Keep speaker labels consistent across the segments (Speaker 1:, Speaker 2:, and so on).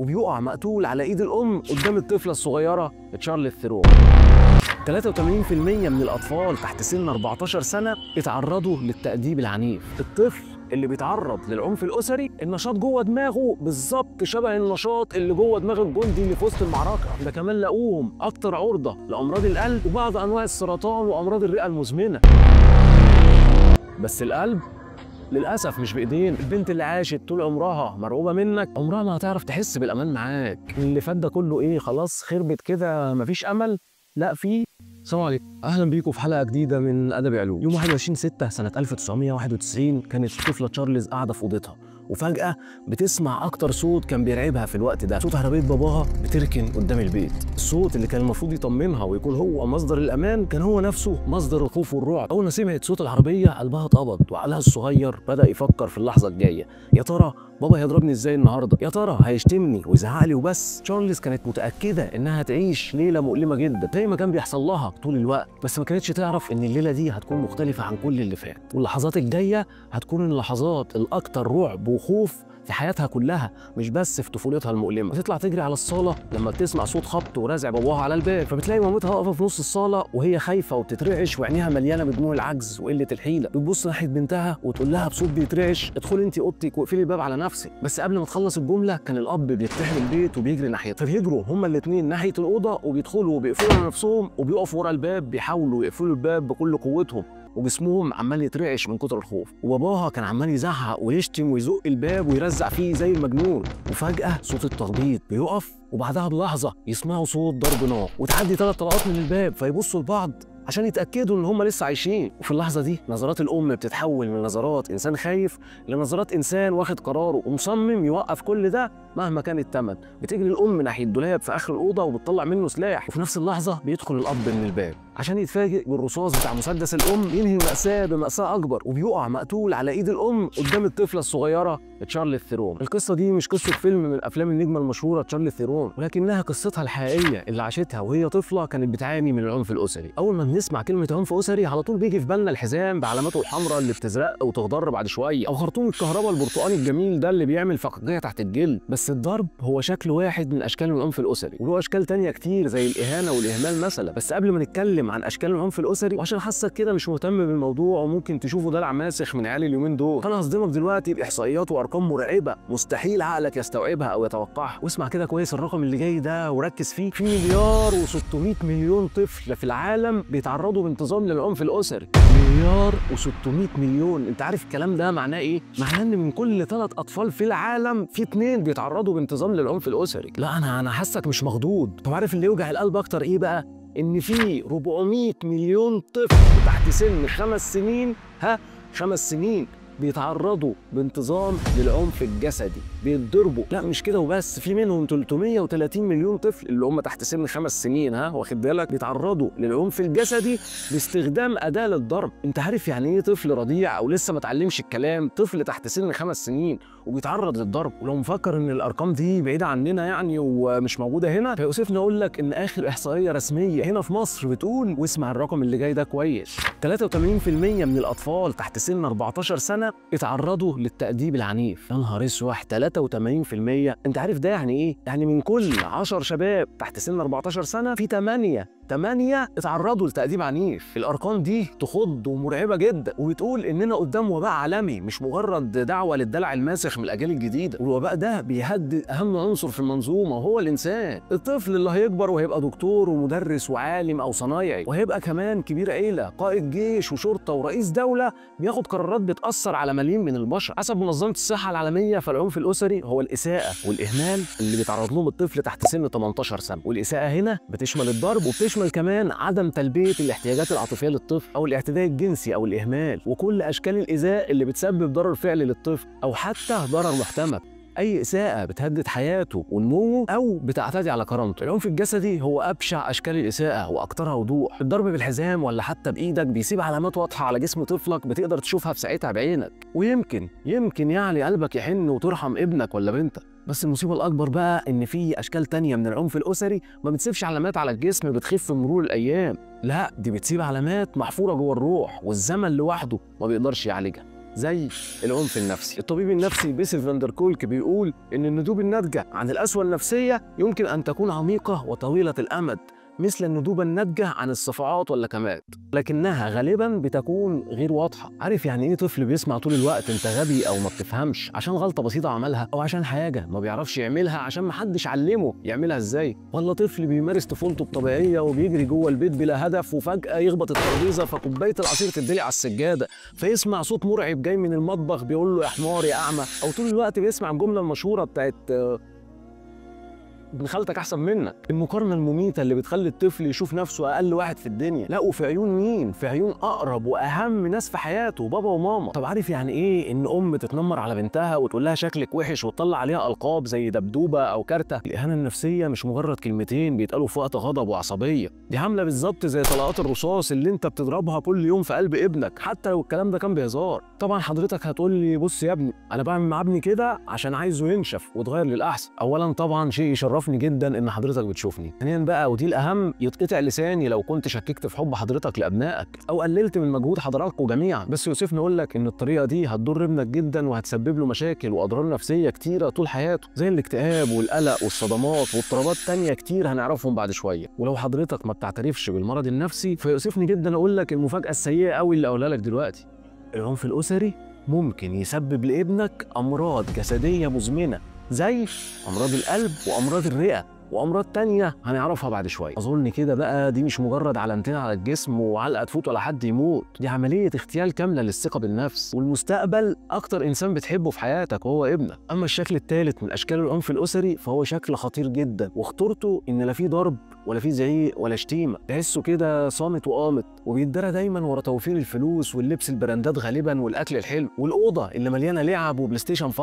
Speaker 1: وبيقع مقتول على ايد الام قدام الطفله الصغيره تشارلز ثيرون. 83% من الاطفال تحت سن 14 سنه اتعرضوا للتأديب العنيف. الطفل اللي بيتعرض للعنف الاسري النشاط جوه دماغه بالظبط شبه النشاط اللي جوه دماغ الجندي اللي في وسط المعركه. ده كمان لقوهم اكتر عرضه لامراض القلب وبعض انواع السرطان وامراض الرئه المزمنه. بس القلب للاسف مش بايدين. البنت اللي عاشت طول عمرها مرعوبه منك عمرها ما هتعرف تحس بالامان معاك. اللي فات ده كله ايه؟ خلاص خربت كده مفيش امل؟ لا في. السلام عليكم، اهلا بيكم في حلقه جديده من ادبي علوم. يوم 21/6 سنه 1991 كانت الطفله تشارلز قاعده في اوضتها وفجأة بتسمع أكتر صوت كان بيرعبها في الوقت ده، صوت عربية باباها بتركن قدام البيت. الصوت اللي كان المفروض يطمنها ويكون هو مصدر الأمان كان هو نفسه مصدر الخوف والرعب. أول ما سمعت صوت العربية قلبها اتقبض وعقلها الصغير بدأ يفكر في اللحظة الجاية. يا ترى بابا هيضربني ازاي النهارده؟ يا ترى هيشتمني ويزعق لي وبس؟ تشارلز كانت متأكدة إنها تعيش ليلة مؤلمة جدا زي ما كان بيحصل لها طول الوقت، بس ما كانتش تعرف إن الليلة دي هتكون مختلفة عن كل اللي فات، واللحظات الجاية هتكون اللحظات الأكثر رعب وخوف في حياتها كلها، مش بس في طفولتها المؤلمه. بتطلع تجري على الصاله لما بتسمع صوت خبط ورازع باباها على الباب، فبتلاقي مامتها واقفه في نص الصاله وهي خايفه وبتترعش وعينيها مليانه بدموع العجز وقله الحيله. بتبص ناحيه بنتها وتقول لها بصوت بيترعش ادخلي انت اوضتك واقفلي الباب على نفسك. بس قبل ما تخلص الجمله كان الاب بيقتحم البيت وبيجري ناحيتها، فبيجروا هما الاثنين ناحيه الاوضه وبيدخلوا وبيقفلوا على نفسهم وبيقفوا ورا الباب بيحاولوا يقفلوا الباب بكل قوتهم وجسمهم عمال يترعش من كتر الخوف. وباباها كان عمال يزعق ويشتم ويزق الباب ويرزع فيه زي المجنون. وفجأة صوت التخبيط بيقف وبعدها بلحظة يسمعوا صوت ضرب نار وتعدي 3 طلقات من الباب، فيبصوا لبعض عشان يتأكدوا إن هم لسه عايشين. وفي اللحظة دي نظرات الأم بتتحول من نظرات إنسان خايف لنظرات إنسان واخد قراره ومصمم يوقف كل ده مهما كان الثمن. بتجري الأم ناحية دولاب في آخر الأوضة وبتطلع منه سلاح، وفي نفس اللحظة بيدخل الأب من الباب عشان يتفاجئ بالرصاص بتاع مسدس الأم ينهي المأساة بمأساة أكبر، وبيقع مقتول على إيد الأم قدام الطفلة الصغيرة تشارلز ثيرون. القصة دي مش قصة فيلم من أفلام النجمة المشهورة تشارلز ثيرون، ولكنها قصتها الحقيقية اللي عاشتها وهي طفلة كانت بتعاني من العنف الأسري. أول ما بنسمع كلمة عنف أسري على طول بيجي في بالنا الحزام بعلاماته الحمراء اللي بتزرق وتخضر بعد شوية، أو خرطوم الكهرباء البرتقاني الجميل ده اللي بيعمل فقاقيع تحت الجلد. بس الضرب هو شكل واحد من أشكال العنف الأسري، وله أشكال تانية كتير زي الإهانة والإهمال مثلا. بس قبل ما نتكلم عن أشكال العنف الأسري، وعشان حاسك كده مش مهتم بالموضوع وممكن تشوفه دلع ماسخ من عيال اليومين دول، فأنا هصدمك دلوقتي بإحصائيات وأرقام مرعبة مستحيل عقلك يستوعبها أو يتوقعها. واسمع كده كويس الرقم اللي جاي ده وركز فيه. في 1,600,000,000 طفل في العالم بيتعرضوا بانتظام للعنف الأسري. 1,600,000,000. أنت عارف الكلام ده معناه إيه؟ معناه إن من كل 3 أطفال في العالم في 2 بيتعرضوا بانتظام للعنف الأسري. لا أنا حاسك مش مخضوض. طب عارف اللي يوجع القلب أكتر إيه بقى؟ إن في 400 مليون طفل تحت سن 5 سنين 5 سنين بيتعرضوا بانتظام للعنف الجسدي، بيتضربوا. لا مش كده وبس، في منهم 330 مليون طفل اللي هم تحت سن 5 سنين واخد بالك بيتعرضوا للعنف الجسدي باستخدام أداة للضرب. انت عارف يعني ايه طفل رضيع او لسه ما اتعلمش الكلام؟ طفل تحت سن 5 سنين وبيتعرض للضرب. ولو مفكر ان الارقام دي بعيده عننا يعني ومش موجوده هنا، فيؤسفني اقول لك ان اخر احصائيه رسميه هنا في مصر بتقول، واسمع الرقم اللي جاي ده كويس، 83% من الاطفال تحت سن 14 سنه اتعرضوا للتأديب العنيف. يا نهار اسود، 83%. انت عارف ده يعني ايه؟ يعني من كل 10 شباب تحت سن 14 سنه في 8 اتعرضوا لتأديب عنيف. الارقام دي تخض ومرعبه جدا، وبتقول اننا قدام وباء عالمي مش مجرد دعوه للدلع الماسخ من الاجيال الجديده. والوباء ده بيهدد اهم عنصر في المنظومه وهو الانسان. الطفل اللي هيكبر وهيبقى دكتور ومدرس وعالم او صنايعي، وهيبقى كمان كبير عيله، قائد جيش وشرطه ورئيس دوله، بياخد قرارات بتاثر على ملايين من البشر. حسب منظمه الصحه العالميه فالعنف الاسري هو الاساءه والاهمال اللي بيتعرض لهم الطفل تحت سن 18 سنه. والاساءه هنا بتشمل الضرب وبتشمل كمان عدم تلبيه الاحتياجات العاطفيه للطفل او الاعتداء الجنسي او الاهمال وكل اشكال الايذاء اللي بتسبب ضرر فعلي للطفل او حتى ضرر محتمل. أي إساءة بتهدد حياته ونموه أو بتعتدي على كرامته. العنف الجسدي هو أبشع أشكال الإساءة وأكثرها وضوح. الضرب بالحزام ولا حتى بإيدك بيسيب علامات واضحة على جسم طفلك بتقدر تشوفها في ساعتها بعينك، ويمكن يعني قلبك يحن وترحم ابنك ولا بنتك. بس المصيبة الأكبر بقى إن في أشكال تانية من العنف الأسري ما بتسيبش علامات على الجسم بتخف مرور الأيام، لا دي بتسيب علامات محفورة جوه الروح والزمن لوحده ما بيقدرش يعالجها. زي العنف النفسي. الطبيب النفسي بيسل فاندر كولك بيقول إن الندوب الناتجة عن القسوة النفسية يمكن أن تكون عميقة وطويلة الأمد مثل الندوبة الناتجة عن الصفعات واللكمات، لكنها غالبا بتكون غير واضحة. عارف يعني ايه طفل بيسمع طول الوقت انت غبي او ما بتفهمش عشان غلطة بسيطة عملها، او عشان حاجة ما بيعرفش يعملها عشان ما حدش علمه يعملها ازاي؟ ولا طفل بيمارس طفولته الطبيعية وبيجري جوه البيت بلا هدف وفجأة يخبط الترابيزة فكوباية العصير تدلق على السجادة فيسمع صوت مرعب جاي من المطبخ بيقول له يا حمار يا اعمى، او طول الوقت بيسمع الجملة المشهورة بتاعت ابن خالتك احسن منك. المقارنه المميته اللي بتخلي الطفل يشوف نفسه اقل واحد في الدنيا، لا وفي عيون مين؟ في عيون اقرب واهم ناس في حياته، بابا وماما. طب عارف يعني ايه ان ام تتنمر على بنتها وتقول لها شكلك وحش وتطلع عليها القاب زي دبدوبه او كارته؟ الاهانه النفسيه مش مجرد كلمتين بيتقالوا في وقت غضب وعصبيه، دي عامله بالظبط زي طلقات الرصاص اللي انت بتضربها كل يوم في قلب ابنك حتى لو الكلام ده كان بهزار. طبعا حضرتك هتقول لي بص يا ابني انا بعمل مع ابني كده عشان عايزه ينشف ويتغير للاحسن. اولا طبعا شيء يشرفني جدا ان حضرتك بتشوفني. ثانيا بقى ودي الاهم، يتقطع لساني لو كنت شككت في حب حضرتك لابنائك او قللت من مجهود حضراتكم جميعا. بس يوسفني اقول لك ان الطريقه دي هتضر ابنك جدا وهتسبب له مشاكل واضرار نفسيه كتيره طول حياته، زي الاكتئاب والقلق والصدمات واضطرابات تانية كتير هنعرفهم بعد شويه. ولو حضرتك ما بتعترفش بالمرض النفسي فيوسفني جدا اقول لك المفاجاه السيئه قوي اللي اقولها لك دلوقتي. العنف الاسري ممكن يسبب لابنك امراض جسديه مزمنه زي امراض القلب وامراض الرئه وامراض تانية هنعرفها بعد شويه. اظن كده بقى دي مش مجرد علامتين على الجسم وعلقه تفوت ولا حد يموت، دي عمليه اغتيال كامله للثقه بالنفس والمستقبل اكتر انسان بتحبه في حياتك وهو ابنك. اما الشكل الثالث من اشكال العنف الاسري فهو شكل خطير جدا، وخطورته ان لا فيه ضرب ولا فيه زعيق ولا شتيمه، تحسه كده صامت وقامت وبيتدرى دايما ورا توفير الفلوس واللبس البراندات غالبا والاكل الحلو والاوضه اللي مليانه لعب وبلاي ستيشن 5،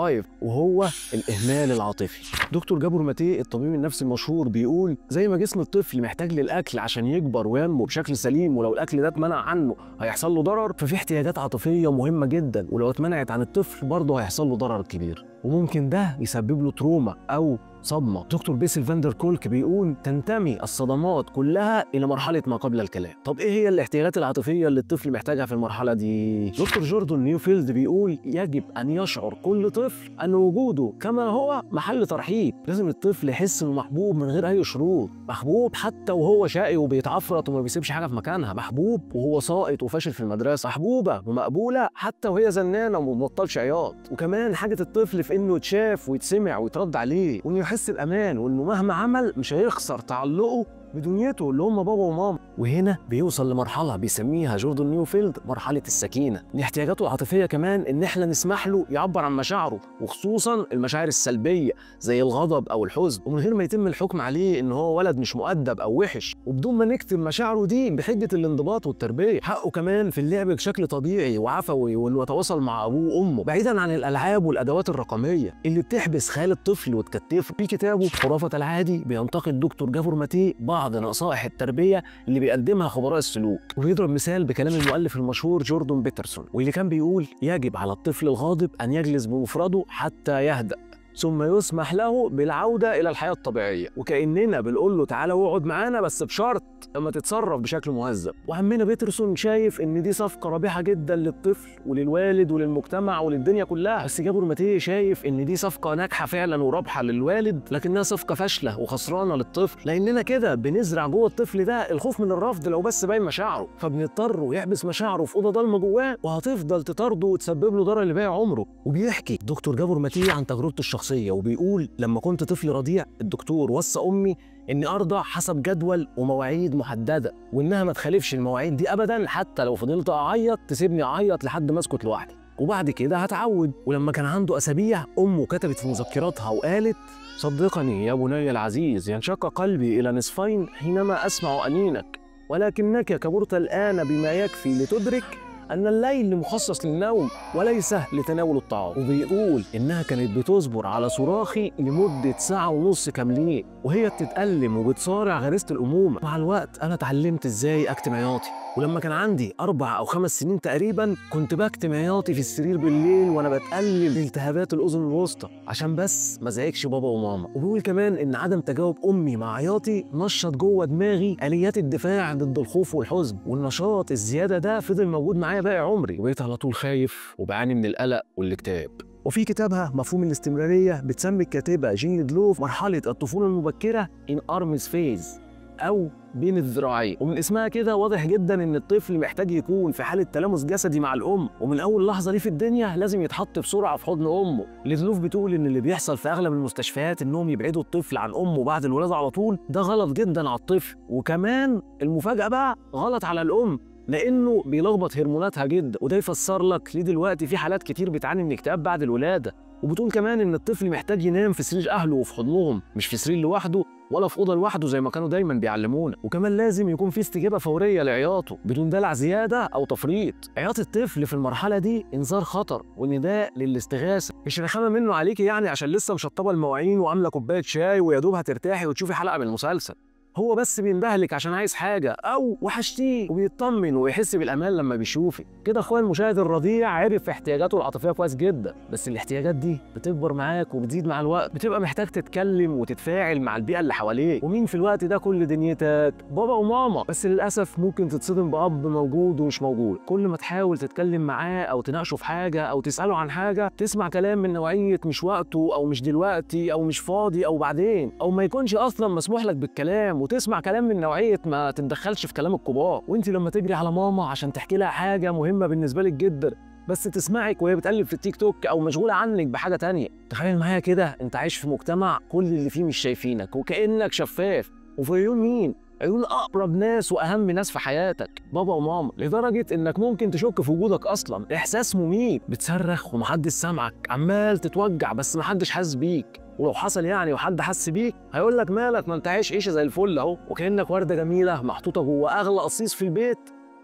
Speaker 1: وهو الاهمال العاطفي. دكتور جابور ماتيه الطبيب النفسي المشهور بيقول زي ما جسم الطفل محتاج للاكل عشان يكبر وينمو بشكل سليم، ولو الاكل ده اتمنع عنه هيحصل له ضرر، ففي احتياجات عاطفيه مهمه جدا ولو اتمنعت عن الطفل برضه هيحصل له ضرر كبير وممكن ده يسبب له تروما او صدمه. دكتور بيسل فاندر كولك بيقول تنتمي الصدمات كلها الى مرحله ما قبل الكلام. طب ايه هي الاحتياجات العاطفيه اللي الطفل محتاجها في المرحله دي؟ دكتور جوردن نيوفيلد بيقول يجب ان يشعر كل طفل ان وجوده كما هو محل ترحيب. لازم الطفل يحس انه محبوب من غير اي شروط، محبوب حتى وهو شقي وبيتعفرط وما بيسيبش حاجه في مكانها، محبوب وهو ساقط وفاشل في المدرسه، محبوبه ومقبوله حتى وهي زنانه وما بتبطلش عياط. وكمان حاجه الطفل في انه يتشاف ويتسمع ويترد عليه وانه يحس بامان وانه مهما عمل مش هيخسر تعلقه بدنيته اللي هم بابا وماما. وهنا بيوصل لمرحله بيسميها جوردن نيوفيلد مرحله السكينه. من احتياجاته العاطفيه كمان ان احنا نسمح له يعبر عن مشاعره وخصوصا المشاعر السلبيه زي الغضب او الحزن، ومن غير ما يتم الحكم عليه ان هو ولد مش مؤدب او وحش، وبدون ما نكتم مشاعره دي بحجه الانضباط والتربيه. حقه كمان في اللعب بشكل طبيعي وعفوي وانه يتواصل مع ابوه وامه بعيدا عن الالعاب والادوات الرقميه اللي بتحبس خيال الطفل وتكتفه. في كتابه خرافه العادي بينتقد دكتور جابور ماتيه بعض نصائح التربيه اللي بيقدمها خبراء السلوك، وبيضرب مثال بكلام المؤلف المشهور جوردن بيترسون واللي كان بيقول يجب على الطفل الغاضب ان يجلس بمفرده حتى يهدأ ثم يسمح له بالعودة إلى الحياة الطبيعية، وكأننا بنقول له تعالى واقعد معانا بس بشرط اما تتصرف بشكل مهذب. وعمنا بيترسون شايف إن دي صفقة رابحة جدا للطفل وللوالد وللمجتمع وللدنيا كلها، بس جابور ماتيه شايف إن دي صفقة ناجحة فعلا ورابحة للوالد لكنها صفقة فاشلة وخسرانة للطفل، لأننا كده بنزرع جوه الطفل ده الخوف من الرفض لو بس باين مشاعره، فبنضطر يحبس مشاعره في أوضة ضلمة جواه وهتفضل تطارده وتسبب له ضرر لباقي عمره. وبيحكي دكتور جابور ماتيه عن تجربته الشخصية وبيقول لما كنت طفل رضيع الدكتور وصى امي اني ارضع حسب جدول ومواعيد محدده وانها ما تخالفش المواعيد دي ابدا، حتى لو فضلت اعيط تسيبني اعيط لحد ما اسكت لوحدي وبعد كده هتعود. ولما كان عنده اسابيع امه كتبت في مذكراتها وقالت صدقني يا بني العزيز ينشق قلبي الى نصفين حينما اسمع انينك، ولكنك كبرت الان بما يكفي لتدرك أن الليل مخصص للنوم وليس لتناول الطعام. وبيقول إنها كانت بتصبر على صراخي لمدة ساعة ونص كاملين وهي بتتألم وبتصارع غريزة الأمومة. مع الوقت أنا اتعلمت إزاي أكتم عياطي، ولما كان عندي 4 أو 5 سنين تقريبا كنت بكتم عياطي في السرير بالليل وأنا بتألم بالتهابات الأذن الوسطى عشان بس ما ازعجش بابا وماما. وبيقول كمان إن عدم تجاوب أمي مع عياطي نشط جوه دماغي آليات الدفاع ضد الخوف والحزن، والنشاط الزيادة ده فضل موجود معايا معايا باقي عمري، وبقيت على طول خايف وبعاني من القلق والاكتئاب. وفي كتابها مفهوم الاستمرارية بتسمي الكاتبة جين دلوف مرحلة الطفولة المبكرة in arms phase أو بين الذراعين، ومن اسمها كده واضح جدا إن الطفل محتاج يكون في حالة تلامس جسدي مع الأم، ومن أول لحظة ليه في الدنيا لازم يتحط بسرعة في حضن أمه. دلوف بتقول إن اللي بيحصل في أغلب المستشفيات إنهم يبعدوا الطفل عن أمه بعد الولادة على طول، ده غلط جدا على الطفل، وكمان المفاجأة بقى غلط على الأم لأنه بيلخبط هرموناتها جدا، وده يفسر لك ليه دلوقتي في حالات كتير بتعاني من اكتئاب بعد الولادة. وبتقول كمان إن الطفل محتاج ينام في سرير أهله وفي حضنهم، مش في سرير لوحده ولا في أوضة لوحده زي ما كانوا دايما بيعلمونا، وكمان لازم يكون في استجابة فورية لعياطه بدون دلع زيادة أو تفريط. عياط الطفل في المرحلة دي إنذار خطر ونداء للاستغاثة، مش رخامة منه عليكي يعني عشان لسه مشطبة المواعين وعاملة كوباية شاي ويا دوب هترتاحي وتشوفي حلقة من المسلسل. هو بس بيندهلك عشان عايز حاجة أو وحشتيه وبيطمن ويحس بالأمان لما بيشوفك. كده أخويا المشاهد الرضيع عرف احتياجاته العاطفية كويس جدا، بس الاحتياجات دي بتكبر معاك وبتزيد مع الوقت، بتبقى محتاج تتكلم وتتفاعل مع البيئة اللي حواليك، ومين في الوقت ده كل دنيتك؟ بابا وماما. بس للأسف ممكن تتصدم بأب موجود ومش موجود. كل ما تحاول تتكلم معاه أو تناقشه في حاجة أو تسأله عن حاجة، تسمع كلام من نوعية مش وقته أو مش دلوقتي أو مش فاضي أو بعدين، أو ما يكونش أصلا مسموح لك بالكلام، وتسمع كلام من نوعية ما تتدخلش في كلام الكبار. وانت لما تجري على ماما عشان تحكي لها حاجة مهمة بالنسبة لك جدا، بس تسمعك وهي بتقلب في التيك توك او مشغولة عنك بحاجة تانية. تخيل معايا كده انت عايش في مجتمع كل اللي فيه مش شايفينك وكأنك شفاف، وفي عيون مين؟ عيون اقرب ناس واهم ناس في حياتك، بابا وماما، لدرجة انك ممكن تشك في وجودك اصلا. احساس مميت، بتصرخ ومحدش سامعك، عمال تتوجع بس محدش حاسس بيك، ولو حصل يعني وحد حس بيك هيقول لك مالك، ما انت عايش عيشه زي الفل اهو، وكانك ورده جميله محطوطه جوه اغلى قصيص في البيت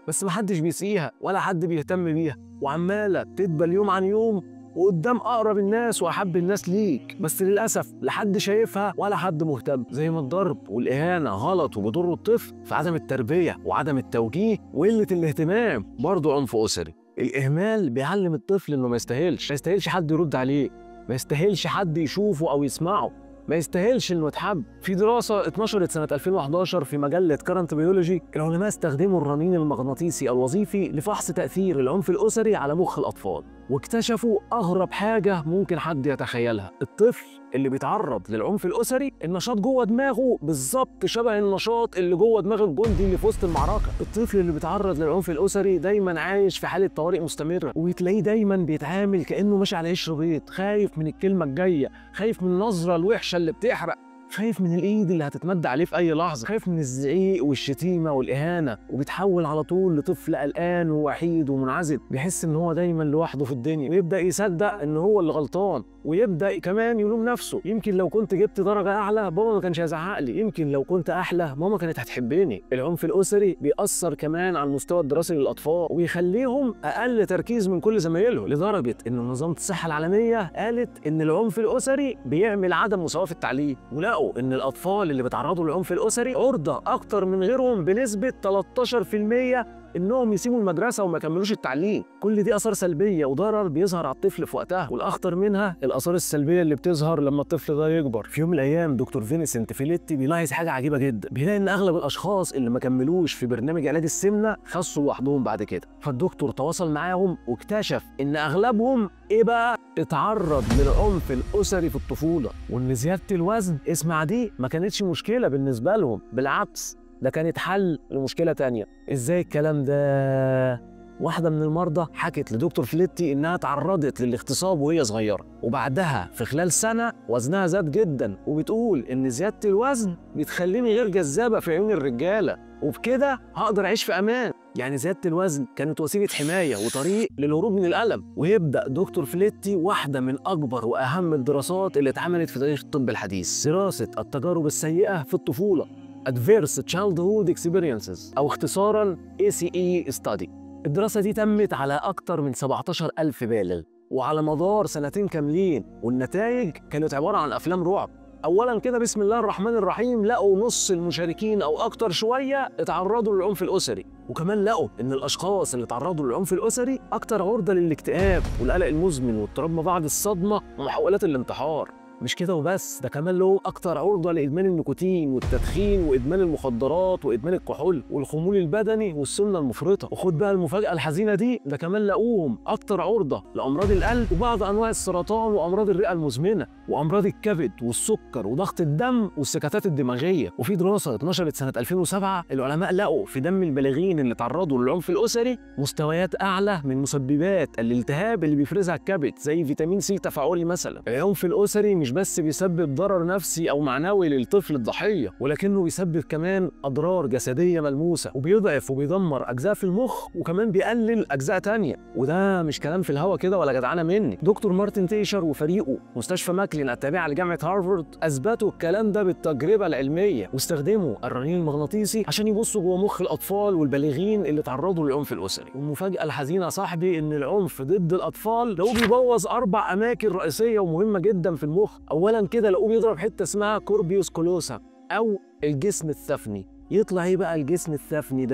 Speaker 1: بس محدش بيسقيها ولا حد بيهتم بيها، وعماله تدبل يوم عن يوم وقدام اقرب الناس واحب الناس ليك، بس للاسف لا حد شايفها ولا حد مهتم. زي ما الضرب والاهانه غلط وبيضروا الطفل، في عدم التربيه وعدم التوجيه وقله الاهتمام برضه عنف اسري. الاهمال بيعلم الطفل انه ما يستاهلش حد يرد عليه، ما يستاهلش حد يشوفه أو يسمعه، ما يستاهلش إنه يتحب. في دراسة اتنشرت سنة 2011 في مجلة كارنت بيولوجي، العلماء استخدموا الرنين المغناطيسي الوظيفي لفحص تأثير العنف الأسري على مخ الأطفال، واكتشفوا أغرب حاجة ممكن حد يتخيلها. الطفل اللي بيتعرض للعنف الأسري النشاط جوه دماغه بالظبط شبه النشاط اللي جوه دماغ الجندي اللي في وسط المعركة. الطفل اللي بيتعرض للعنف الأسري دايما عايش في حالة طوارئ مستمرة، وتلاقيه دايما بيتعامل كأنه ماشي على قشر بيض، خايف من الكلمة الجاية، خايف من النظرة الوحشة اللي بتحرق، خايف من الايد اللي هتتمد عليه في اي لحظه، خايف من الزعيق والشتيمه والاهانه، وبيتحول على طول لطفل قلقان ووحيد ومنعزل، بيحس ان هو دايما لوحده في الدنيا، ويبدا يصدق ان هو اللي غلطان، ويبدا كمان يلوم نفسه. يمكن لو كنت جبت درجه اعلى بابا ما كانش هيزعق لي، يمكن لو كنت احلى ماما كانت هتحبني. العنف الاسري بيأثر كمان على المستوى الدراسي للاطفال، ويخليهم اقل تركيز من كل زمايلهم، لدرجه ان منظمه الصحه العالميه قالت ان العنف الاسري بيعمل عدم مساواه في التعليم، ولقوا ان الاطفال اللي بيتعرضوا للعنف الاسري عرضه اكتر من غيرهم بنسبه 13% انهم يسيبوا المدرسه وما يكملوش التعليم. كل دي اثار سلبيه وضرر بيظهر على الطفل في وقتها، والاخطر منها الاثار السلبيه اللي بتظهر لما الطفل ده يكبر. في يوم من الايام دكتور فينسنت فيليتي بيلاحظ حاجه عجيبه جدا، بيلاقي ان اغلب الاشخاص اللي ما كملوش في برنامج علاج السمنه خسوا لوحدهم بعد كده. فالدكتور تواصل معاهم واكتشف ان اغلبهم ايه بقى؟ اتعرض للعنف الاسري في الطفوله، وان زياده الوزن اسمع دي ما كانتش مشكله بالنسبه لهم، بالعكس ده كانت حل لمشكله تانيه. ازاي الكلام ده؟ واحده من المرضى حكت لدكتور فليتي انها تعرضت للاغتصاب وهي صغيره، وبعدها في خلال سنه وزنها زاد جدا، وبتقول ان زياده الوزن بتخليني غير جذابه في عيون الرجاله، وبكده هقدر اعيش في امان. يعني زياده الوزن كانت وسيله حمايه وطريق للهروب من الالم. ويبدا دكتور فليتي واحده من اكبر واهم الدراسات اللي اتعملت في تاريخ الطب الحديث، دراسه التجارب السيئه في الطفوله Adverse Childhood Experiences أو اختصاراً ACE Study. الدراسة دي تمت على أكتر من 17,000 بالغ وعلى مدار سنتين كاملين، والنتائج كانت عبارة عن أفلام رعب. أولاً كده بسم الله الرحمن الرحيم لقوا نص المشاركين أو أكتر شوية اتعرضوا للعنف الأسري، وكمان لقوا إن الأشخاص اللي اتعرضوا للعنف الأسري أكتر عرضة للاكتئاب والقلق المزمن واضطراب ما بعد الصدمة ومحاولات الانتحار. مش كده وبس، ده كمان له اكتر عرضه لادمان النيكوتين والتدخين وادمان المخدرات وادمان الكحول والخمول البدني والسمنه المفرطه. وخد بقى المفاجاه الحزينه دي، ده كمان لقوهم اكتر عرضه لامراض القلب وبعض انواع السرطان وامراض الرئه المزمنه وامراض الكبد والسكر وضغط الدم والسكتات الدماغيه. وفي دراسه اتنشرت سنه 2007 العلماء لقوا في دم البالغين اللي تعرضوا للعنف الاسري مستويات اعلى من مسببات الالتهاب اللي بيفرزها الكبد زي فيتامين سي تفاعلي مثلا. العنف الاسري مش بس بيسبب ضرر نفسي او معنوي للطفل الضحيه، ولكنه بيسبب كمان اضرار جسديه ملموسه، وبيضعف وبيدمر اجزاء في المخ وكمان بيقلل اجزاء تانية. وده مش كلام في الهوا كده ولا جدعانه مني، دكتور مارتن تيشر وفريقه مستشفى ماكلين التابعه لجامعه هارفارد اثبتوا الكلام ده بالتجربه العلميه، واستخدموا الرنين المغناطيسي عشان يبصوا جوه مخ الاطفال والبالغين اللي تعرضوا للعنف الاسري. والمفاجاه الحزينه يا صاحبي ان العنف ضد الاطفال لو بيبوظ 4 اماكن رئيسيه ومهمه جدا في المخ. اولا كده لقوه بيضرب حته اسمها كوربيوس كولوسا او الجسم الثفني. يطلع ايه بقى الجسم الثفني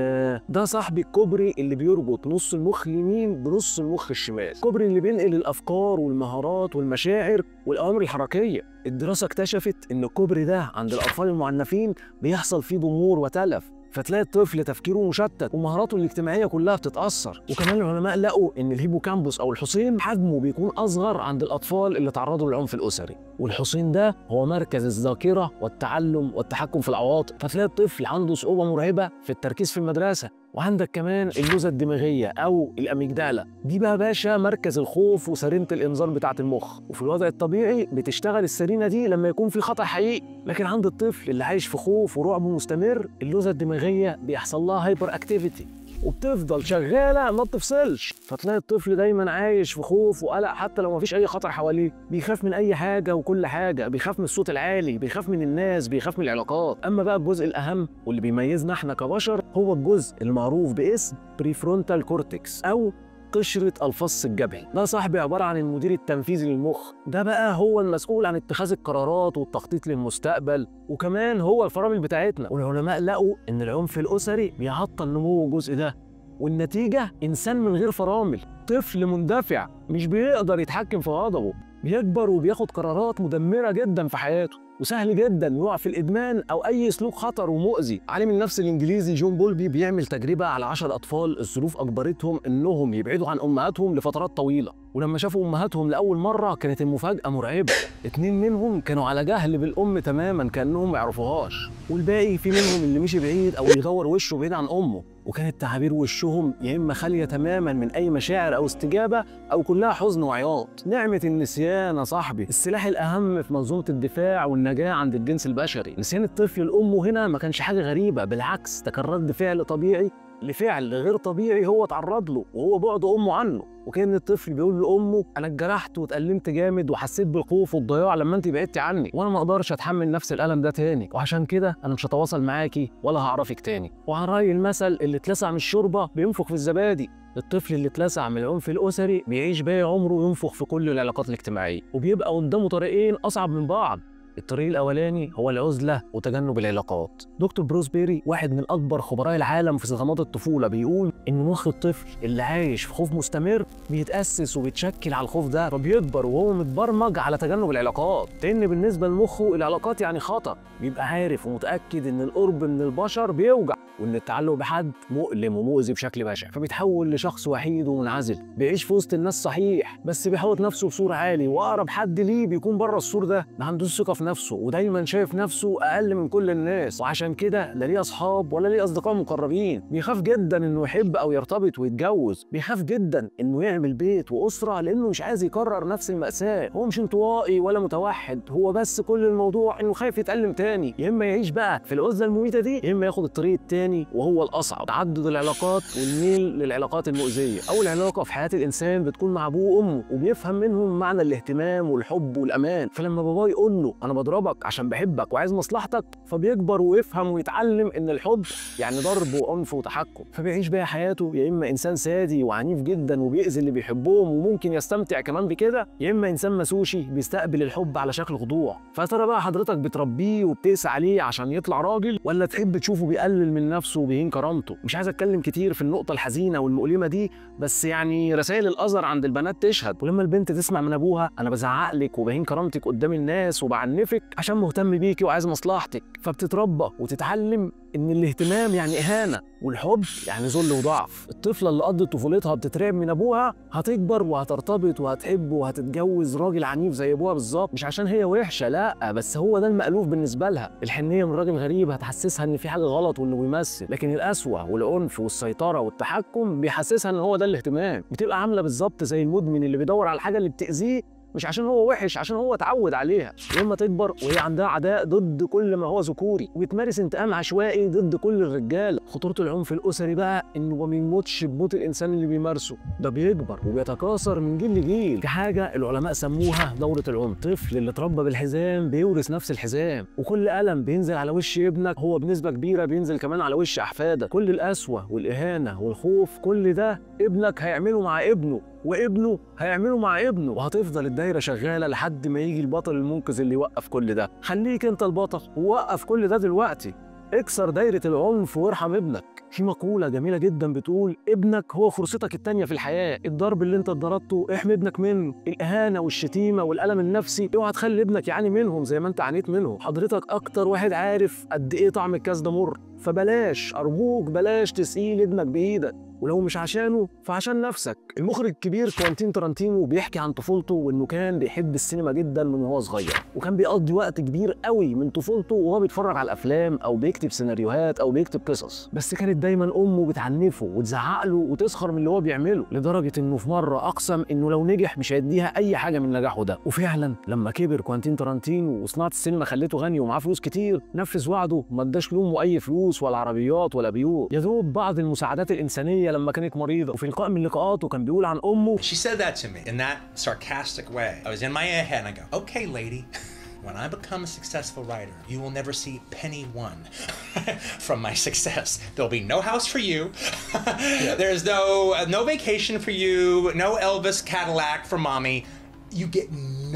Speaker 1: ده صاحبي الكوبري اللي بيربط نص المخ اليمين بنص المخ الشمال، الكوبري اللي بينقل الافكار والمهارات والمشاعر والاوامر الحركيه. الدراسه اكتشفت ان الكوبري ده عند الاطفال المعنفين بيحصل فيه ضمور وتلف، فتلاقي الطفل تفكيره مشتت ومهاراته الاجتماعيه كلها بتتاثر. وكمان العلماء لقوا ان الهيبوكامبوس او الحصين حجمه بيكون اصغر عند الاطفال اللي تعرضوا للعنف الاسري، والحصين ده هو مركز الذاكره والتعلم والتحكم في العواطف، فتلاقي الطفل عنده صعوبه مرعبه في التركيز في المدرسه. وعندك كمان اللوزه الدماغيه او الاميجدالا، دي بقى باشا مركز الخوف وسرينه الانذار بتاعه المخ، وفي الوضع الطبيعي بتشتغل السرينه دي لما يكون في خطر حقيقي، لكن عند الطفل اللي عايش في خوف ورعب مستمر اللوزه الدماغيه بيحصل لها هايبر اكتيفيتي وبتفضل شغاله ما بتفصلش، فتلاقي الطفل دايما عايش في خوف وقلق حتى لو مفيش اي خطر حواليه، بيخاف من اي حاجه وكل حاجه، بيخاف من الصوت العالي، بيخاف من الناس، بيخاف من العلاقات. اما بقى الجزء الاهم واللي بيميزنا احنا كبشر هو الجزء المعروف باسم بريفرونتال كورتكس او قشرة الفص الجبهي. ده صاحبي عبارة عن المدير التنفيذي للمخ، ده بقى هو المسؤول عن اتخاذ القرارات والتخطيط للمستقبل، وكمان هو الفرامل بتاعتنا. والعلماء لقوا ان العنف الاسري بيعطل نمو الجزء ده، والنتيجة إنسان من غير فرامل، طفل مندفع مش بيقدر يتحكم في غضبه، بيكبر وبياخد قرارات مدمرة جدا في حياته، وسهل جدا يقع في الادمان او اي سلوك خطر ومؤذي. عالم النفس الانجليزي جون بولبي بيعمل تجربه على 10 اطفال الظروف اجبرتهم انهم يبعدوا عن امهاتهم لفترات طويله، ولما شافوا امهاتهم لاول مره كانت المفاجاه مرعبه. 2 منهم كانوا على جهل بالام تماما كانهم ما يعرفوهاش، والباقي في منهم اللي مشي بعيد او يدور وشه بعيد عن امه، وكانت تعابير وشهم يا اما خاليه تماما من اي مشاعر او استجابه او كلها حزن وعياط. نعمه النسيان يا صاحبي السلاح الاهم في منظومه الدفاع والنجاه عند الجنس البشري. نسيان الطفل لامه هنا ما كانش حاجه غريبه، بالعكس ده كان رد فعل طبيعي لفعل غير طبيعي هو اتعرض له وهو بعد امه عنه. وكان الطفل بيقول لامه انا اتجرحت واتألمت جامد وحسيت بالخوف والضياع لما انت بعدتي عني، وانا ما اقدرش اتحمل نفس الالم ده تاني، وعشان كده انا مش هتواصل معاكي ولا هعرفك تاني. وعن راي المثل اللي اتلسع من الشوربه بينفخ في الزبادي، الطفل اللي اتلسع من العنف الاسري بيعيش باقي عمره ينفخ في كل العلاقات الاجتماعيه، وبيبقى قدامه طريقين اصعب من بعض. الطريق الاولاني هو العزله وتجنب العلاقات. دكتور بروس بيري واحد من اكبر خبراء العالم في صدمات الطفوله بيقول ان مخ الطفل اللي عايش في خوف مستمر بيتاسس وبيتشكل على الخوف ده، فبيكبر وهو متبرمج على تجنب العلاقات، لان بالنسبه لمخه العلاقات يعني خطر، بيبقى عارف ومتاكد ان القرب من البشر بيوجع وان التعلق بحد مؤلم ومؤذي بشكل بشع، فبيتحول لشخص وحيد ومنعزل بيعيش في وسط الناس صحيح بس بيحوط نفسه بصوره عالي، واقرب حد ليه بيكون بره السور ده، ما عندوش ثقه في نفسه ودايما شايف نفسه اقل من كل الناس، وعشان كده لا ليه اصحاب ولا ليه اصدقاء مقربين. بيخاف جدا انه يحب او يرتبط ويتجوز، بيخاف جدا انه يعمل بيت واسره لانه مش عايز يكرر نفس المأساة. هو مش انطوائي ولا متوحد، هو بس كل الموضوع انه خايف يتألم تاني، يا اما يعيش بقى في العزله المميته دي يا اما ياخد الطريق التاني وهو الاصعب، تعدد العلاقات والميل للعلاقات المؤذيه. اول علاقه في حياه الانسان بتكون مع ابوه وامه وبيفهم منهم معنى الاهتمام والحب والامان، فلما باباه يقول له انا انا بضربك عشان بحبك وعايز مصلحتك، فبيكبر ويفهم ويتعلم ان الحب يعني ضرب وعنف وتحكم، فبيعيش بقى حياته يا اما انسان سادي وعنيف جدا وبيأذي اللي بيحبهم وممكن يستمتع كمان بكده، يا اما انسان مسوشي بيستقبل الحب على شكل خضوع. فترى بقى حضرتك بتربيه وبتقسى عليه عشان يطلع راجل، ولا تحب تشوفه بيقلل من نفسه وبيهين كرامته؟ مش عايز اتكلم كتير في النقطه الحزينه والمؤلمه دي، بس يعني رسائل القذر عند البنات تشهد. ولما البنت تسمع من ابوها انا بزعق لك وبهين كرامتك قدام الناس وبعنفك عشان مهتم بيكي وعايز مصلحتك، فبتتربى وتتعلم ان الاهتمام يعني اهانه والحب يعني ذل وضعف. الطفله اللي قضت طفولتها بتترعب من ابوها هتكبر وهترتبط وهتحب وهتتجوز راجل عنيف زي ابوها بالظبط، مش عشان هي وحشه، لا، بس هو ده المألوف بالنسبه لها. الحنيه من راجل غريب هتحسسها ان في حاجه غلط وانه بيمثل، لكن القسوه والعنف والسيطره والتحكم بيحسسها ان هو ده الاهتمام. بتبقى عامله بالظبط زي المدمن اللي بيدور على الحاجه اللي بتأذيه مش عشان هو وحش، عشان هو اتعود عليها. لما تكبر وهي عندها عداء ضد كل ما هو ذكوري وبتمارس انتقام عشوائي ضد كل الرجاله. خطوره العنف الاسري بقى انه ما بيموتش بموت الانسان اللي بيمارسه، ده بيكبر وبيتكاثر من جيل لجيل كحاجه العلماء سموها دوره العنف. الطفل اللي اتربى بالحزام بيورث نفس الحزام، وكل ألم بينزل على وش ابنك هو بنسبه كبيره بينزل كمان على وش احفادك. كل القسوه والاهانه والخوف كل ده ابنك هيعمله مع ابنه، وابنه هيعمله مع ابنه، وهتفضل الدايره شغاله لحد ما يجي البطل المنقذ اللي يوقف كل ده. خليك انت البطل ووقف كل ده دلوقتي، اكسر دايره العنف وارحم ابنك. في مقوله جميله جدا بتقول ابنك هو فرصتك التانيه في الحياه. الضرب اللي انت اتضربته احمي ابنك منه، الاهانه والشتيمه والالم النفسي اوعى تخلي ابنك يعاني منهم زي ما انت عانيت منهم. حضرتك اكتر واحد عارف قد ايه طعم الكاس ده مر، فبلاش ارجوك بلاش تسقيل ابنك بايدك، ولو مش عشانه فعشان نفسك. المخرج الكبير كوانتين تارانتينو بيحكي عن طفولته وانه كان بيحب السينما جدا من وهو صغير، وكان بيقضي وقت كبير قوي من طفولته وهو بيتفرج على الافلام او بيكتب سيناريوهات او بيكتب قصص. بس كانت دايما امه بتعنفه وتزعق له وتسخر من اللي هو بيعمله، لدرجه انه في مره اقسم انه لو نجح مش هيديها اي حاجه من نجاحه ده. وفعلا لما كبر كوانتين تارانتينو وصناعه السينما خلته غني ومعاه فلوس كتير، نفذ وعده وما اداش لامه اي فلوس ولا عربيات ولا بيوت، يا دوب بعض المساعدات الانسانيه لما كانت مريضه. وفي لقاء من لقاءاته كان بيقول عن امه
Speaker 2: She said that to me in that sarcastic way. I was in my head and I go, okay lady, when I become a successful writer, you will never see penny one from my success. There'll be no house for you. There's no vacation for you, no Elvis Cadillac for mommy. You get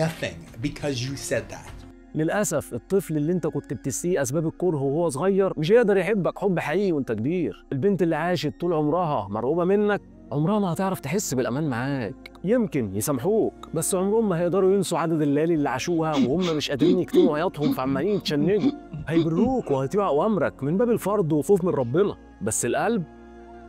Speaker 2: nothing because you said that.
Speaker 1: للأسف الطفل اللي انت كنت بتسقيه أسباب الكره وهو صغير مش هيقدر يحبك حب حقيقي وانت كبير. البنت اللي عاشت طول عمرها مرعوبة منك عمرها ما هتعرف تحس بالأمان معاك. يمكن يسامحوك بس عمرهم ما هيقدروا ينسوا عدد الليالي اللي عاشوها وهم مش قادرين يكتموا عياطهم فعمالين يتشنجوا. هيبروك وهيطيعوا أوامرك من باب الفرض وخوف من ربنا، بس القلب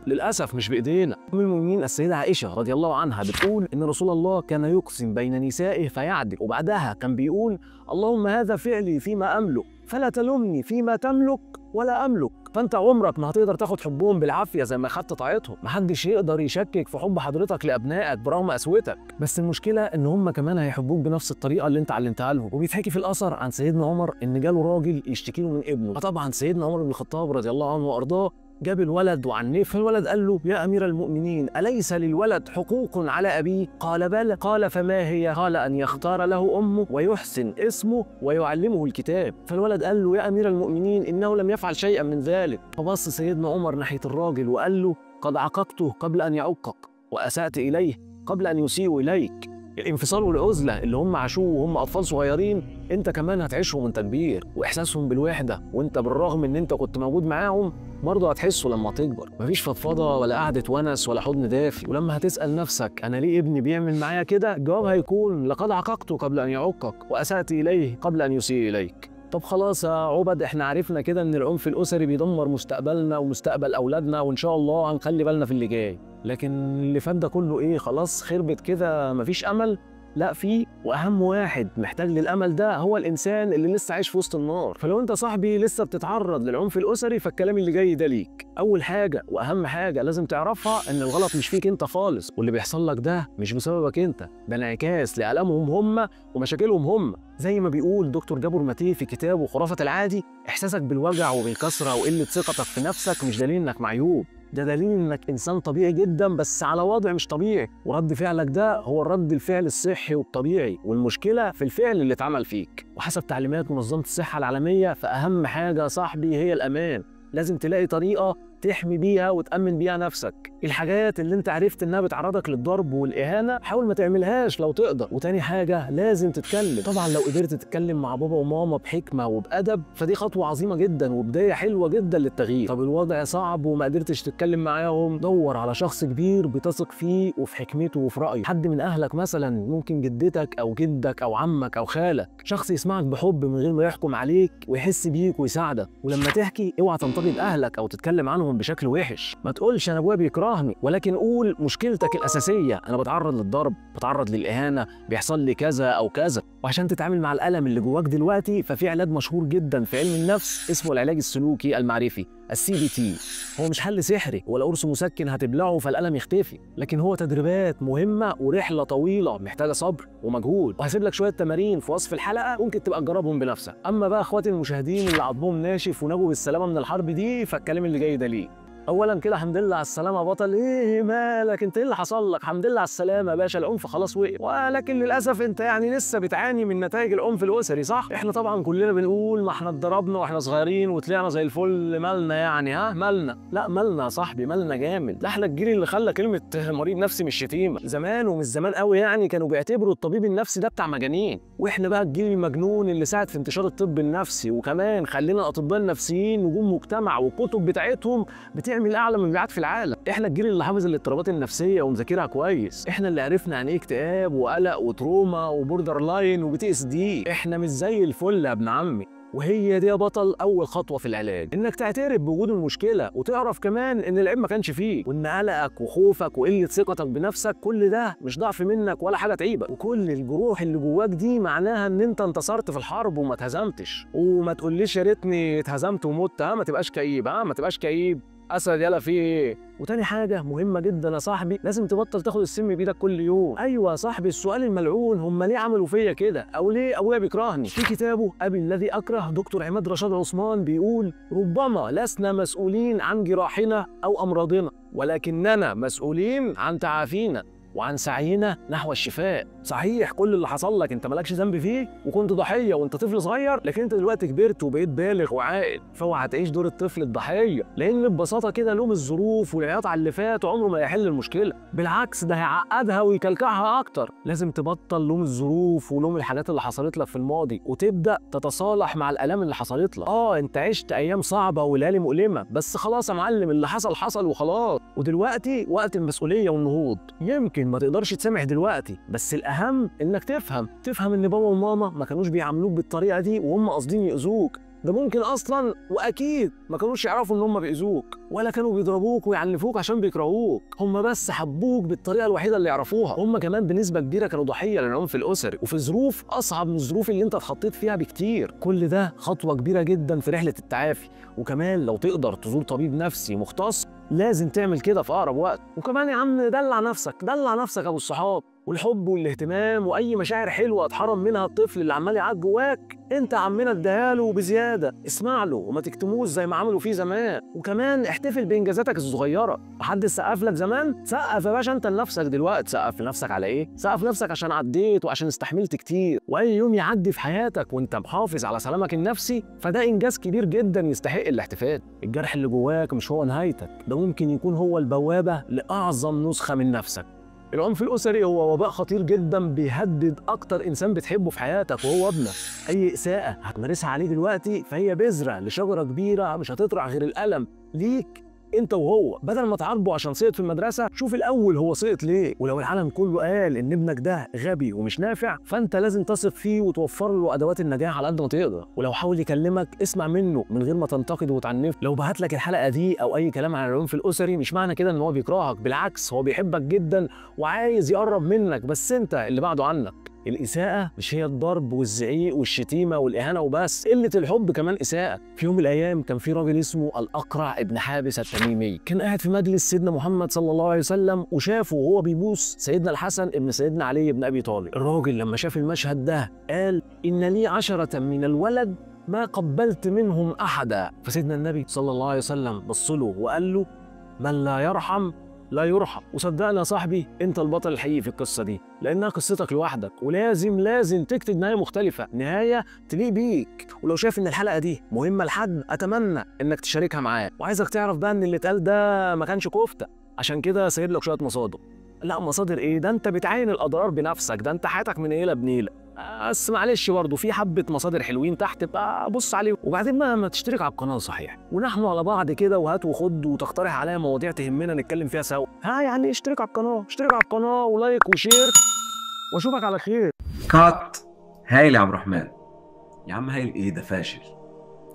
Speaker 1: للأسف مش بإيدينا. أم المؤمنين السيدة عائشة رضي الله عنها بتقول إن رسول الله كان يقسم بين نسائه فيعدل، وبعدها كان بيقول اللهم هذا فعلي فيما أملك فلا تلومني فيما تملك ولا أملك. فأنت عمرك ما هتقدر تاخد حبهم بالعافية زي ما خدت طاعتهم. محدش يقدر يشكك في حب حضرتك لأبنائك برغم قسوتك، بس المشكلة إن هم كمان هيحبوك بنفس الطريقة اللي أنت علمتها لهم. وبيتحكي في الأثر عن سيدنا عمر إن جاله راجل يشتكي له من ابنه، فطبعا سيدنا عمر بن الخطاب رضي الله عنه وأرضاه جاب الولد وعنفه. فالولد قال له يا أمير المؤمنين أليس للولد حقوق على أبيه؟ قال بلى. قال فما هي؟ قال أن يختار له أمه ويحسن اسمه ويعلمه الكتاب. فالولد قال له يا أمير المؤمنين إنه لم يفعل شيئا من ذلك. فبص سيدنا عمر ناحية الراجل وقال له قد عققته قبل أن يعقك وأسأت إليه قبل أن يسيء إليك. الانفصال والعزلة اللي هم عاشوه وهم أطفال صغيرين أنت كمان هتعيشهم وأنت كبير، وإحساسهم بالوحدة وأنت بالرغم إن أنت كنت موجود معاهم برضه هتحسه لما تكبر. مفيش فضفضة ولا قعدة ونس ولا حضن دافي. ولما هتسأل نفسك أنا ليه ابني بيعمل معايا كده، الجواب هيكون لقد عققته قبل أن يعقك وأسأت إليه قبل أن يسيء إليك. طب خلاص يا عبد احنا عرفنا كده ان العنف الاسري بيدمر مستقبلنا ومستقبل اولادنا، وان شاء الله هنخلي بالنا في اللي جاي. لكن اللي فات ده كله ايه؟ خلاص خربت كده مفيش امل؟ لا في، واهم واحد محتاج للامل ده هو الانسان اللي لسه عايش في وسط النار. فلو انت صاحبي لسه بتتعرض للعنف الاسري فالكلام اللي جاي ده ليك. اول حاجه واهم حاجه لازم تعرفها ان الغلط مش فيك انت خالص، واللي بيحصل لك ده مش بسببك انت، ده انعكاس لالامهم هم ومشاكلهم هم. زي ما بيقول دكتور جابر ماتيه في كتابه خرافه العادي، احساسك بالوجع وبالكسره وقله ثقتك في نفسك مش دليل انك معيوب، ده دليل انك انسان طبيعي جدا بس على وضع مش طبيعي، ورد فعلك ده هو الرد الفعل الصحي والطبيعي، والمشكله في الفعل اللي اتعمل فيك. وحسب تعليمات منظمه الصحه العالميه فاهم حاجه يا صاحبي هي الامان. لازم تلاقي طريقه تحمي بيها وتأمن بيها نفسك. الحاجات اللي انت عرفت انها بتعرضك للضرب والإهانة حاول ما تعملهاش لو تقدر. وتاني حاجة لازم تتكلم. طبعا لو قدرت تتكلم مع بابا وماما بحكمة وبأدب فدي خطوة عظيمة جدا وبداية حلوة جدا للتغيير. طب الوضع صعب وما قدرتش تتكلم معاهم، دور على شخص كبير بتثق فيه وفي حكمته وفي رأيه. حد من أهلك مثلا، ممكن جدتك أو جدك أو عمك أو خالك، شخص يسمعك بحب من غير ما يحكم عليك ويحس بيك ويساعدك. ولما تحكي اوعى تنتقد أهلك أو تتكلم عنهم بشكل وحش. ما تقولش انا ابويا بيكرهني، ولكن قول مشكلتك الاساسيه، انا بتعرض للضرب، بتعرض للاهانه، بيحصل لي كذا او كذا. وعشان تتعامل مع الالم اللي جواك دلوقتي ففي علاج مشهور جدا في علم النفس اسمه العلاج السلوكي المعرفي، الCBT. هو مش حل سحري ولا قرص مسكن هتبلعه فالالم يختفي، لكن هو تدريبات مهمه ورحله طويله محتاجه صبر ومجهود. وهسيب لك شويه تمارين في وصف الحلقه ممكن تبقى تجربهم بنفسك. اما بقى اخواتي المشاهدين اللي عضمهم ناشف ونجوا بالسلامه من الحرب دي فالكلام اللي جاي ده ليه. اولا كده الحمد لله على السلامه يا بطل. ايه مالك انت؟ ايه اللي حصل لك؟ الحمد لله على السلامه يا باشا، العنف خلاص وقف. ولكن للاسف انت يعني لسه بتعاني من نتائج العنف الاسري صح؟ احنا طبعا كلنا بنقول ما احنا اتضربنا واحنا صغيرين وطلعنا زي الفل، مالنا يعني؟ ها مالنا؟ لا مالنا يا صاحبي، مالنا جامد. ده احنا الجيل اللي خلى كلمه مريض نفسي مش شتيمه. زمان ومش زمان قوي يعني كانوا بيعتبروا الطبيب النفسي ده بتاع مجانين، واحنا بقى الجيل المجنون اللي ساعد في انتشار الطب النفسي، وكمان خلينا الاطباء النفسيين نجوم مجتمع والكتب بتاعتهم بتعمل اعلى مبيعات في العالم. احنا الجيل اللي حافظ الاضطرابات النفسيه ومذاكرها كويس، احنا اللي عرفنا يعني ايه اكتئاب وقلق وتروما وبوردر لاين وPTSD. احنا مش زي الفل يا ابن عمي. وهي دي يا بطل اول خطوه في العلاج، انك تعترف بوجود المشكله وتعرف كمان ان العيب ما كانش فيك، وان قلقك وخوفك وقله ثقتك بنفسك كل ده مش ضعف منك ولا حاجه تعيبك. وكل الجروح اللي جواك دي معناها ان انت انتصرت في الحرب وما اتهزمتش. وما تقوليش يا ريتني اتهزمت ومت، ما تبقاش كئيب، ما تبقاش كئيب اسد يلا في ايه. وتاني حاجه مهمه جدا يا صاحبي، لازم تبطل تاخد السم بايدك كل يوم. ايوه يا صاحبي، السؤال الملعون هم ليه عملوا فيا كده، او ليه ابويا بيكرهني. في كتابه ابي الذي اكره دكتور عماد رشاد عثمان بيقول ربما لسنا مسؤولين عن جراحنا او امراضنا، ولكننا مسؤولين عن تعافينا وعن سعينا نحو الشفاء. صحيح كل اللي حصل لك انت مالكش ذنب فيه وكنت ضحيه وانت طفل صغير، لكن انت دلوقتي كبرت وبقيت بالغ وعاقل، فاوعى تعيش دور الطفل الضحيه، لان ببساطه كده لوم الظروف والعياط على اللي فات عمره ما هيحل المشكله، بالعكس ده هيعقدها ويكلكعها اكتر. لازم تبطل لوم الظروف ولوم الحاجات اللي حصلت لك في الماضي وتبدا تتصالح مع الالام اللي حصلت لك. انت عشت ايام صعبه وليالي مؤلمه، بس خلاص يا معلم اللي حصل حصل وخلاص، ودلوقتي وقت المسؤوليه والنهوض. يمكن ما تقدرش تسامح دلوقتي، بس الاهم انك تفهم ان بابا وماما ما كانوش بيعاملوك بالطريقه دي وهم قاصدين يؤذوك. ده ممكن اصلا واكيد ما كانوش يعرفوا ان هم بيأذوك، ولا كانوا بيضربوك ويعنفوك عشان بيكرهوك، هم بس حبوك بالطريقه الوحيده اللي يعرفوها. هم كمان بنسبه كبيره كانوا ضحيه للعنف الاسري وفي ظروف اصعب من الظروف اللي انت اتحطيت فيها بكتير. كل ده خطوه كبيره جدا في رحله التعافي. وكمان لو تقدر تزور طبيب نفسي مختص لازم تعمل كده في اقرب وقت. وكمان يا عم دلع نفسك ابو الصحاب، والحب والاهتمام واي مشاعر حلوه اتحرم منها الطفل اللي عمال يعاد جواك انت عمنا اديها له بزياده. اسمع له وما تكتموش زي ما عملوا فيه زمان. وكمان احتفل بانجازاتك الصغيره. محدش سقف لك زمان؟ سقف يا باشا انت لنفسك دلوقتي. سقف لنفسك على ايه؟ سقف لنفسك عشان عديت وعشان استحملت كتير، واي يوم يعدي في حياتك وانت محافظ على سلامك النفسي فده انجاز كبير جدا يستحق الاحتفال. الجرح اللي جواك مش هو نهايتك، ده ممكن يكون هو البوابه لاعظم نسخه من نفسك. العنف الأسري هو وباء خطير جدا بيهدد أكتر إنسان بتحبه في حياتك وهو ابنك. أي إساءة هتمارسها عليه دلوقتي فهي بذرة لشجرة كبيرة مش هتطرح غير الألم ليك انت وهو. بدل ما تعاقبه عشان سقط في المدرسه شوف الاول هو سقط ليه. ولو العالم كله قال ان ابنك ده غبي ومش نافع فانت لازم تثق فيه وتوفر له ادوات النجاح على قد ما تقدر. ولو حاول يكلمك اسمع منه من غير ما تنتقد وتعنفه. لو بعت لك الحلقه دي او اي كلام عن العنف الاسري مش معنى كده ان هو بيكرهك، بالعكس هو بيحبك جدا وعايز يقرب منك، بس انت اللي بعده عنك. الإساءة مش هي الضرب والزعيق والشتيمة والإهانة وبس، قلة الحب كمان إساءة. في يوم من الأيام كان في راجل اسمه الأقرع ابن حابس التميمي، كان قاعد في مجلس سيدنا محمد صلى الله عليه وسلم وشافه وهو بيبوس سيدنا الحسن ابن سيدنا علي بن أبي طالب. الراجل لما شاف المشهد ده قال إن لي 10 من الولد ما قبلت منهم أحدا. فسيدنا النبي صلى الله عليه وسلم بص له وقال له من لا يرحم لا يرحم. وصدقني يا صاحبي انت البطل الحقيقي في القصه دي، لانها قصتك لوحدك، ولازم تكتب نهايه مختلفه، نهايه تليق بيك. ولو شايف ان الحلقه دي مهمه لحد، اتمنى انك تشاركها معاه. وعايزك تعرف بقى ان اللي اتقال ده ما كانش كفته، عشان كده سايب لك شويه مصادر. لا مصادر ايه؟ ده انت بتعاين الاضرار بنفسك، ده انت حياتك من نيله بنيله. بس معلش برضه في حبه مصادر حلوين تحت، بقى بص عليهم. وبعدين بقى ما تشترك على القناه صحيح، ونحن على بعض كده، وهات وخد، وتقترح عليا مواضيع تهمنا نتكلم فيها سوا. يعني اشترك على القناه، اشترك على القناه ولايك وشير، واشوفك على خير.
Speaker 3: كات. هايل يا عبد الرحمن. يا عم هايل ايه ده؟ فاشل.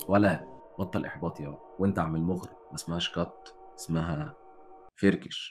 Speaker 3: ولا بطل احباط يا وانت عم المغرب. ما اسمهاش كات، اسمها فركش.